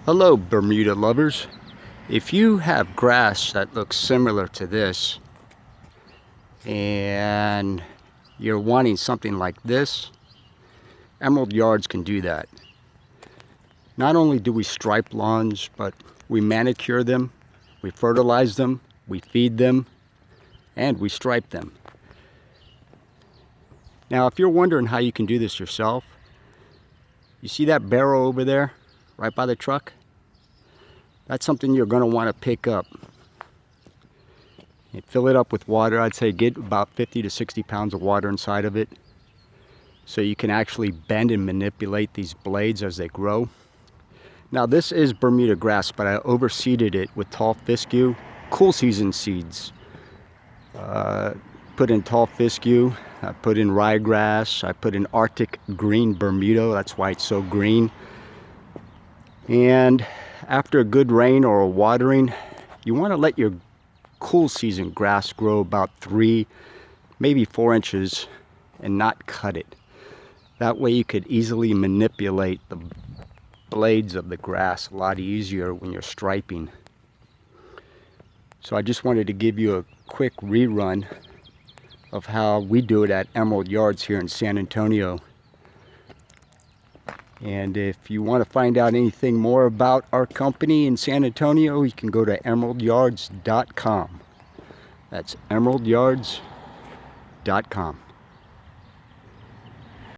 Hello, Bermuda lovers. If you have grass that looks similar to this and you're wanting something like this, Emerald Yards can do that. Not only do we stripe lawns, but we manicure them, we fertilize them, we feed them, and we stripe them. Now, if you're wondering how you can do this yourself, you see that barrel over there, right by the truck? That's something you're going to want to pick up and fill it up with water. I'd say get about 50 to 60 pounds of water inside of it so you can actually bend and manipulate these blades as they grow. Now, this is Bermuda grass, but I overseeded it with tall fescue, cool season seeds. Put in tall fescue, I put in ryegrass, I put in Arctic green Bermuda, that's why it's so green. And after a good rain or a watering, you want to let your cool season grass grow about 3, maybe 4 inches and not cut it. That way you could easily manipulate the blades of the grass a lot easier when you're striping. So I just wanted to give you a quick rerun of how we do it at Emerald Yards here in San Antonio. And if you want to find out anything more about our company in San Antonio, you can go to emeraldyards.com. That's emeraldyards.com.